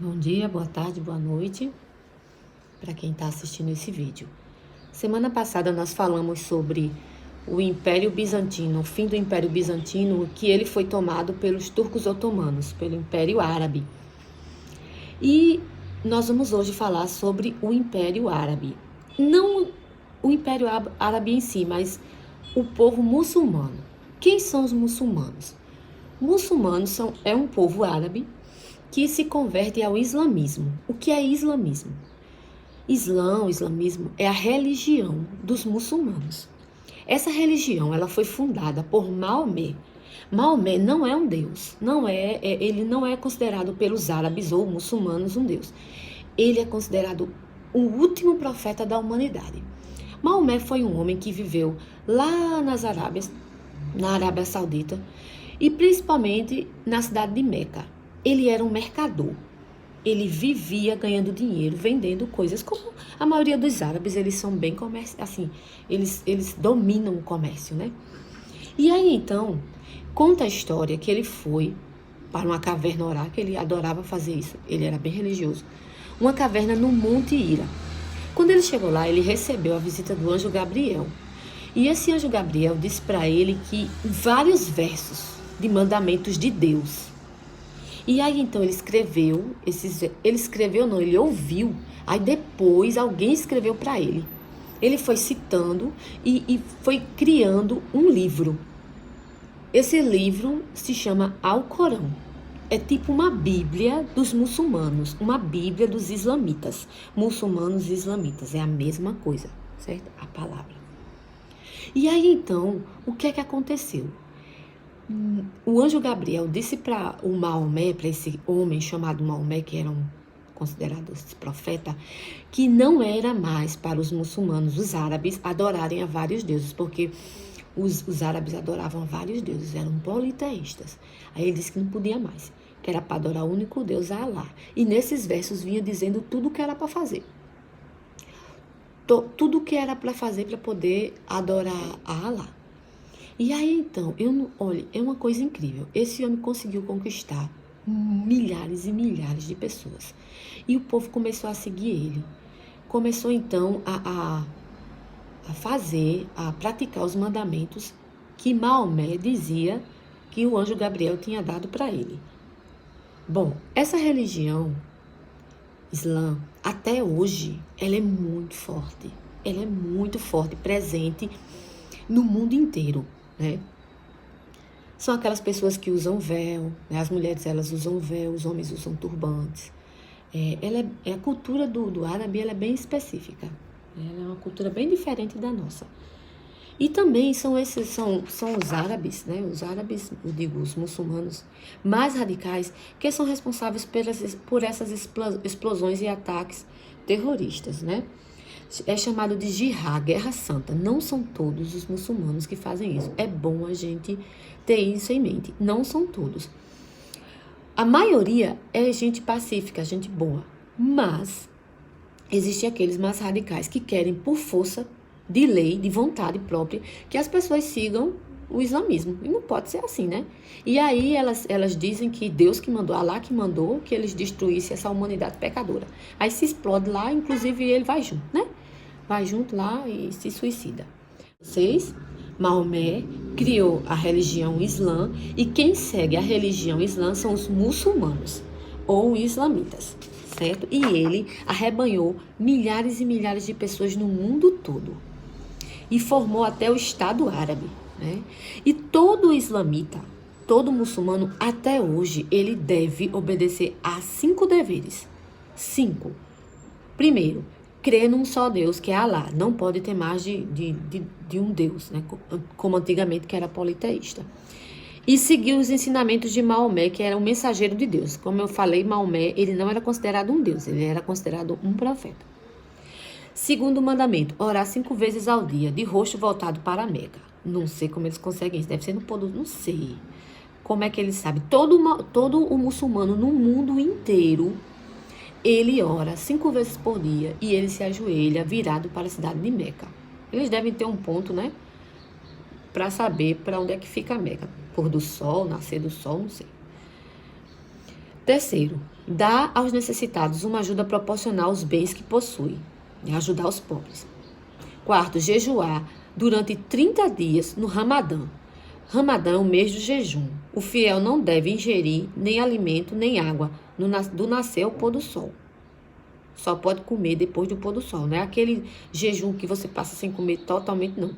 Bom dia, boa tarde, boa noite para quem está assistindo esse vídeo. Semana passada nós falamos sobre o Império Bizantino, o fim do Império Bizantino, que ele foi tomado pelos turcos otomanos, pelo Império Árabe. E nós vamos hoje falar sobre o Império Árabe. Não o Império Árabe em si, mas o povo muçulmano. Quem são os muçulmanos? Muçulmanos é um povo árabe que se converte ao islamismo. O que é islamismo? Islamismo é a religião dos muçulmanos. Essa religião, ela foi fundada por Maomé. Maomé não é um deus, ele não é considerado pelos árabes ou muçulmanos um deus. Ele é considerado o último profeta da humanidade. Maomé foi um homem que viveu lá na Arábia Saudita, e principalmente na cidade de Meca. Ele era um mercador. Ele vivia ganhando dinheiro, vendendo coisas, como a maioria dos árabes, eles são bem assim, eles dominam o comércio, né? E aí, então, conta a história que ele foi para uma caverna orar, que ele adorava fazer isso, ele era bem religioso, uma caverna no Monte Hira. Quando ele chegou lá, ele recebeu a visita do anjo Gabriel. E esse anjo Gabriel disse para ele que vários versos de mandamentos de Deus. E aí então ele ouviu, aí depois alguém escreveu para ele. Ele foi citando e foi criando um livro. Esse livro se chama Alcorão. É tipo uma bíblia dos muçulmanos, uma bíblia dos islamitas. Muçulmanos e islamitas, é a mesma coisa, certo? A palavra. E aí então, o que é que aconteceu? O anjo Gabriel disse para o Maomé, para esse homem chamado Maomé, que era considerado profeta, que não era mais para os muçulmanos, os árabes, adorarem a vários deuses, porque os árabes adoravam vários deuses, eram politeístas. Aí ele disse que não podia mais, que era para adorar o único Deus, Alá. E nesses versos vinha dizendo tudo o que era para fazer. Tudo o que era para fazer para poder adorar a Alá. E aí, então, olha, é uma coisa incrível. Esse homem conseguiu conquistar milhares e milhares de pessoas. E o povo começou a seguir ele. Começou, então, a praticar os mandamentos que Maomé dizia que o anjo Gabriel tinha dado para ele. Bom, essa religião, Islã, até hoje, ela é muito forte. Ela é muito forte, presente no mundo inteiro. Né? São aquelas pessoas que usam véu, né? As mulheres elas usam véu, os homens usam turbantes. A cultura do árabe, ela é bem específica, né? Ela é uma cultura bem diferente da nossa. E também são os árabes, né? Os árabes, eu digo, os muçulmanos mais radicais, que são responsáveis por essas explosões e ataques terroristas, né? É chamado de jihad, guerra santa. Não são todos os muçulmanos que fazem isso. É bom a gente ter isso em mente. Não são todos. A maioria é gente pacífica, gente boa. Mas existem aqueles mais radicais que querem, por força de lei, de vontade própria, que as pessoas sigam o islamismo. E não pode ser assim, né? E aí elas dizem que Deus que mandou, Alá que mandou, que eles destruíssem essa humanidade pecadora. Aí se explode lá, inclusive ele vai junto, né? Vai junto lá e se suicida. Maomé criou a religião Islã, e quem segue a religião Islã são os muçulmanos ou islamitas, certo? E ele arrebanhou milhares e milhares de pessoas no mundo todo e formou até o Estado Árabe, né? E todo islamita, todo muçulmano, até hoje, ele deve obedecer a 5 deveres. 5. Primeiro, crer num só Deus, que é Alá. Não pode ter mais de um Deus, né? Como antigamente, que era politeísta. E seguir os ensinamentos de Maomé, que era um mensageiro de Deus. Como eu falei, Maomé, ele não era considerado um Deus, ele era considerado um profeta. Segundo mandamento, orar 5 vezes ao dia, de rosto voltado para a Meca. Não sei como eles conseguem isso, deve ser no poder, não sei. Como é que eles sabem? Todo o muçulmano no mundo inteiro, ele ora 5 vezes por dia e ele se ajoelha virado para a cidade de Meca. Eles devem ter um ponto, né? Para saber para onde é que fica a Meca. Pôr do sol, nascer do sol, não sei. Terceiro, dar aos necessitados uma ajuda proporcional aos bens que possui, e ajudar os pobres. Quarto, jejuar durante 30 dias no Ramadã. Ramadã é o mês do jejum. O fiel não deve ingerir nem alimento nem água do nascer ao pôr do sol. Só pode comer depois do pôr do sol. Não é aquele jejum que você passa sem comer totalmente, não.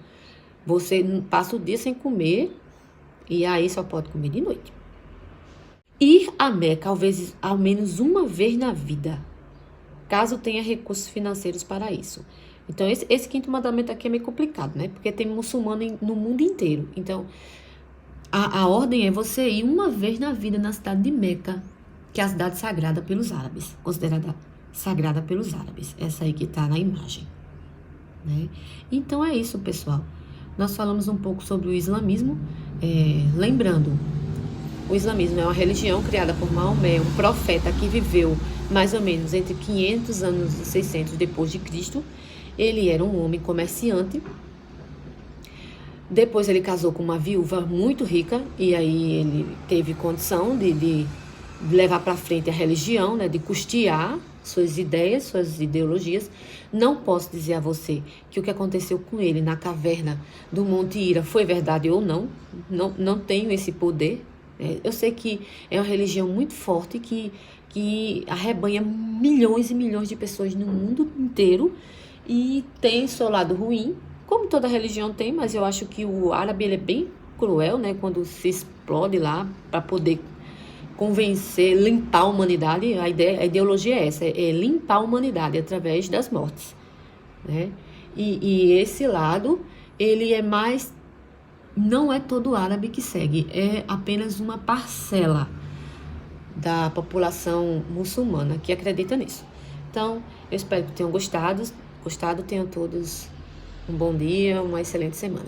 Você passa o dia sem comer e aí só pode comer de noite. Ir a Meca ao menos uma vez na vida, caso tenha recursos financeiros para isso. Então, esse quinto mandamento aqui é meio complicado, né? Porque tem muçulmano no mundo inteiro. Então, a ordem é você ir uma vez na vida na cidade de Meca, que é a cidade sagrada pelos árabes, considerada sagrada pelos árabes. Essa aí que está na imagem, né? Então, é isso, pessoal. Nós falamos um pouco sobre o islamismo. Lembrando, o islamismo é uma religião criada por Maomé, um profeta que viveu mais ou menos entre 500 anos e 600 depois de Cristo. Ele era um homem comerciante. Depois ele casou com uma viúva muito rica e aí ele teve condição de levar para frente a religião, né, de custear suas ideias, suas ideologias. Não posso dizer a você que o que aconteceu com ele na caverna do Monte Hira foi verdade ou não. Não tenho esse poder. Eu sei que é uma religião muito forte que arrebanha milhões e milhões de pessoas no mundo inteiro e tem seu lado ruim, como toda religião tem, mas eu acho que o árabe ele é bem cruel, né? Quando se explode lá para poder convencer, limpar a humanidade. A ideologia é essa, é limpar a humanidade através das mortes, né? E esse lado, ele é mais... Não é todo árabe que segue, é apenas uma parcela da população muçulmana que acredita nisso. Então, eu espero que tenham gostado. Tenham todos um bom dia, uma excelente semana.